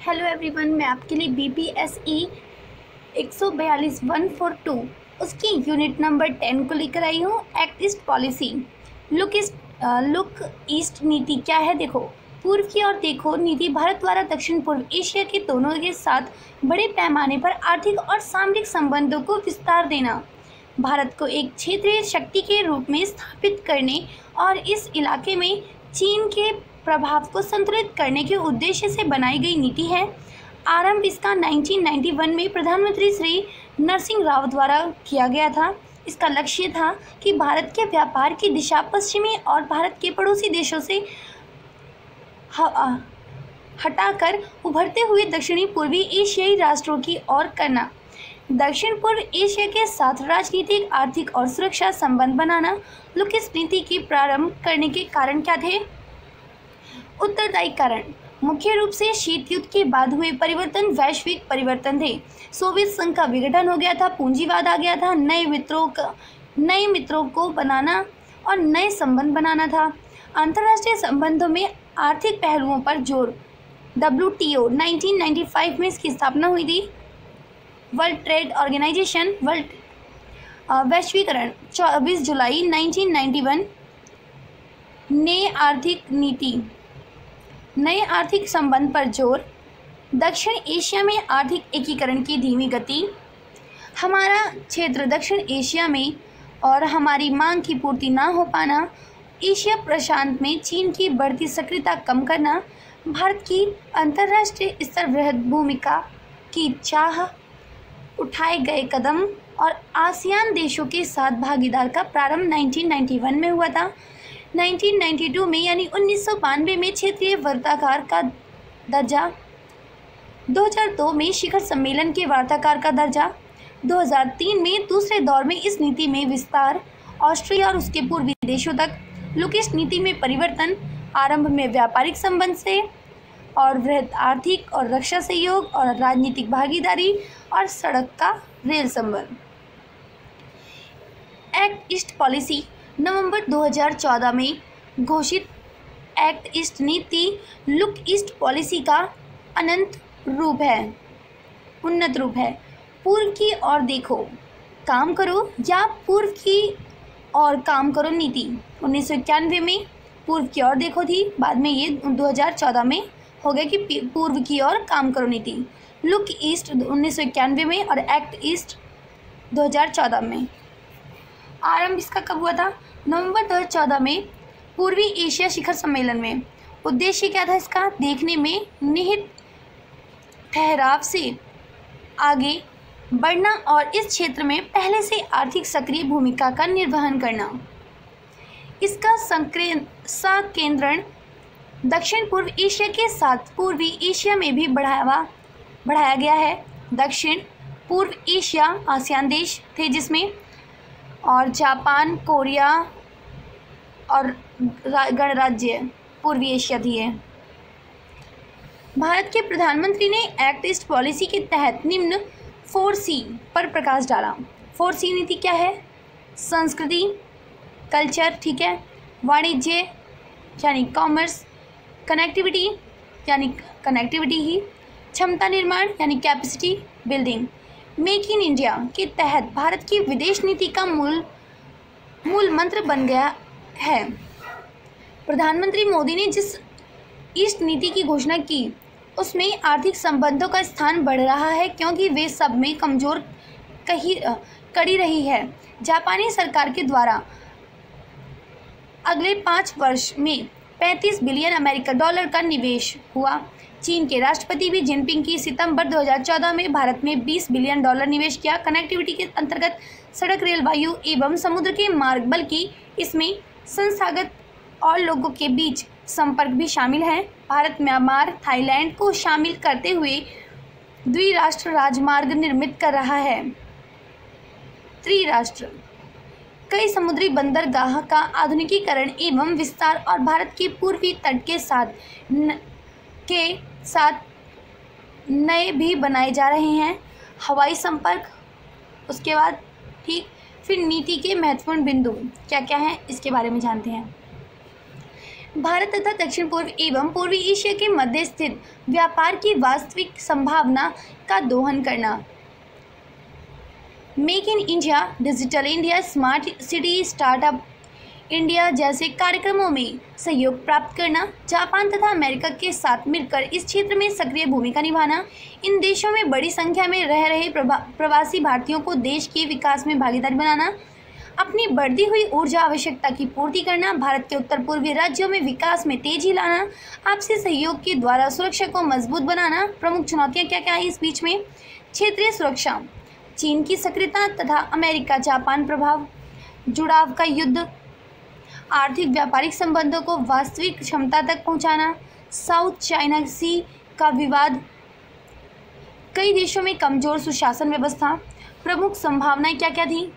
Hello everyone, मैं आपके लिए BPSE 142 उसकी यूनिट नंबर 10 को लेकर आई हूँ। Act east policy. Look east नीति क्या है? देखो, पूर्व की ओर देखो नीति भारत द्वारा दक्षिण पूर्व एशिया के दोनों के साथ बड़े पैमाने पर आर्थिक और सामरिक संबंधों को विस्तार देना, भारत को एक क्षेत्रीय शक्ति के रूप में स्थापित करने और इस इलाके में चीन के प्रभाव को संतुलित करने के उद्देश्य से बनाई गई नीति है। आरंभ इसका 1991 में प्रधानमंत्री श्री नरसिंह राव द्वारा किया गया था। इसका लक्ष्य था कि भारत के व्यापार की दिशा पश्चिमी और भारत के पड़ोसी देशों से हटाकर उभरते हुए दक्षिणी पूर्वी एशियाई राष्ट्रों की ओर करना, दक्षिण पूर्व एशिया के साथ राजनीतिक, आर्थिक और सुरक्षा संबंध बनाना। लुक ईस्ट नीति की प्रारंभ करने के कारण क्या थे? उत्तरदायी कारण मुख्य रूप से शीत युद्ध के बाद हुए परिवर्तन वैश्विक परिवर्तन थे। सोवियत संघ का विघटन हो गया था, पूंजीवाद आ गया था, नए मित्रों को बनाना और नए संबंध बनाना था। अंतर्राष्ट्रीय संबंधों में आर्थिक पहलुओं पर जोर। WTO 1995 में इसकी स्थापना हुई थी। वर्ल्ड ट्रेड ऑर्गेनाइजेशन वैश्वीकरण 24 जुलाई 1991। नए आर्थिक संबंध पर जोर। दक्षिण एशिया में आर्थिक एकीकरण की धीमी गति। हमारा क्षेत्र दक्षिण एशिया में और हमारी मांग की पूर्ति ना हो पाना। एशिया प्रशांत में चीन की बढ़ती सक्रियता कम करना। भारत की अंतर्राष्ट्रीय स्तर वृहद भूमिका की चाह, उठाए गए कदम और आसियान देशों के साथ भागीदार का प्रारंभ 1991 में हुआ था। 1992 में यानी 1992 में क्षेत्रीय वार्ताकार का दर्जा। 2002 में शिखर सम्मेलन के वार्ताकार का दर्जा। 2003 में दूसरे दौर में इस नीति में विस्तार, ऑस्ट्रेलिया और उसके पूर्वी देशों तक। लुक ईस्ट नीति में परिवर्तन, आरंभ में व्यापारिक संबंध से और वृहद आर्थिक और रक्षा सहयोग और राजनीतिक भागीदारी और सड़क का रेल संबंध। एक्ट ईस्ट पॉलिसी नवंबर 2014 में घोषित एक्ट ईस्ट नीति लुक ईस्ट पॉलिसी का उन्नत रूप है। पूर्व की ओर देखो, काम करो या पूर्व की ओर काम करो नीति 1991 में पूर्व की ओर देखो थी, बाद में ये 2014 में हो गया कि पूर्व की ओर काम करो नीति। लुक ईस्ट 1991 में और एक्ट ईस्ट 2014 में। आरंभ इसका कब हुआ था? नवंबर 2014 में पूर्वी एशिया शिखर सम्मेलन में। उद्देश्य क्या था इसका? देखने में निहित ठहराव से आगे बढ़ना और इस क्षेत्र में पहले से आर्थिक सक्रिय भूमिका का निर्वहन करना। इसका संकेंद्रण दक्षिण पूर्व एशिया के साथ पूर्वी एशिया में भी बढ़ाया गया है। दक्षिण पूर्व एशिया आसियान देश थे जिसमें, और जापान, कोरिया और गणराज्य पूर्वी एशिया दिए। भारत के प्रधानमंत्री ने एक्ट ईस्ट पॉलिसी के तहत निम्न 4C पर प्रकाश डाला। 4C नीति क्या है? संस्कृति, कल्चर, ठीक है, वाणिज्य यानी कॉमर्स, कनेक्टिविटी यानी कनेक्टिविटी ही, क्षमता निर्माण यानी capacity building. Make in India के तहत भारत की विदेश नीति का मूल मंत्र बन गया है। प्रधानमंत्री मोदी ने जिस ईस्ट नीति की घोषणा की उसमें आर्थिक संबंधों का स्थान बढ़ रहा है क्योंकि वे सब में कमजोर कड़ी रही है। जापानी सरकार के द्वारा अगले 5 वर्ष में 35 बिलियन अमेरिकी डॉलर का निवेश हुआ। चीन के राष्ट्रपति भी जिनपिंग की सितंबर 2014 में भारत में $20 बिलियन निवेश किया। कनेक्टिविटी के अंतर्गत सड़क, रेल, वायु एवं समुद्र के मार्ग, बल्कि इसमें संस्थागत और लोगों के बीच संपर्क भी शामिल है। भारत म्यांमार, थाईलैंड को शामिल करते हुए द्विराष्ट्र राजमार्ग निर्मित कर रहा है। त्रिराष्ट्र कई समुद्री बंदरगाह का आधुनिकीकरण एवं विस्तार और भारत के पूर्वी तट के साथ नए भी बनाए जा रहे हैं। हवाई संपर्क, उसके बाद ठीक, फिर नीति के महत्वपूर्ण बिंदु क्या क्या हैं इसके बारे में जानते हैं। भारत तथा दक्षिण पूर्व एवं पूर्वी एशिया के मध्य स्थित व्यापार की वास्तविक संभावना का दोहन करना। Make in India, digital India, smart city, startup India जैसे कार्यक्रमों में सहयोग प्राप्त करना। जापान तथा अमेरिका के साथ मिलकर इस क्षेत्र में सक्रिय भूमिका निभाना। इन देशों में बड़ी संख्या में रह रहे प्रवासी भारतीयों को देश के विकास में भागीदार बनाना। अपनी बढ़ती हुई ऊर्जा आवश्यकता की पूर्ति करना। भारत के उत्तर पूर्वी राज्यों में विकास में तेजी लाना। आपसी सहयोग के द्वारा सुरक्षा को मजबूत बनाना। प्रमुख चुनौतियां क्या क्या है इस बीच में? क्षेत्रीय सुरक्षा, चीन की सक्रियता तथा अमेरिका जापान प्रभाव, जुड़ाव का युद्ध, आर्थिक व्यापारिक संबंधों को वास्तविक क्षमता तक पहुंचाना, साउथ चाइना सी का विवाद, कई देशों में कमजोर सुशासन व्यवस्था। प्रमुख संभावनाएं क्या क्या थी?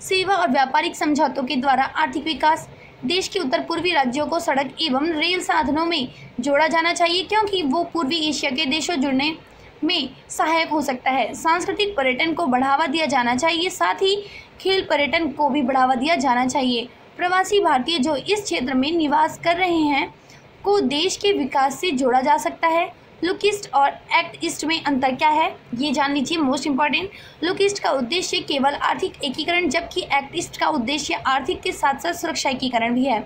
सेवा और व्यापारिक समझौतों के द्वारा आर्थिक विकास। देश के उत्तर पूर्वी राज्यों को सड़क एवं रेल साधनों में जोड़ा जाना चाहिए क्योंकि वो पूर्वी एशिया के देशों जुड़ने में सहायक हो सकता है। सांस्कृतिक पर्यटन को बढ़ावा दिया जाना चाहिए, साथ ही खेल पर्यटन को भी बढ़ावा दिया जाना चाहिए। प्रवासी भारतीय जो इस क्षेत्र में निवास कर रहे हैं को देश के विकास से जोड़ा जा सकता है। लुक ईस्ट और एक्ट ईस्ट में अंतर क्या है ये जान लीजिए, मोस्ट इंपॉर्टेंट। लुक ईस्ट का उद्देश्य केवल आर्थिक एकीकरण जबकि एक्ट ईस्ट का उद्देश्य आर्थिक के साथ साथ सुरक्षा एकीकरण भी है।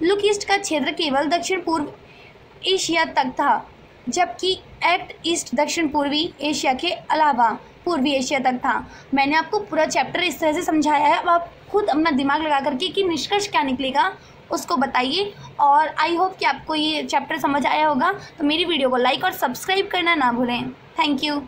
लुक ईस्ट का क्षेत्र केवल दक्षिण पूर्व एशिया तक था जबकि एक्ट ईस्ट दक्षिण पूर्वी एशिया के अलावा पूर्वी एशिया तक था। मैंने आपको पूरा चैप्टर इस तरह से समझाया है, अब आप खुद अपना दिमाग लगा करके कि निष्कर्ष क्या निकलेगा उसको बताइए। और आई होप कि आपको ये चैप्टर समझ आया होगा। तो मेरी वीडियो को लाइक और सब्सक्राइब करना ना भूलें। Thank you.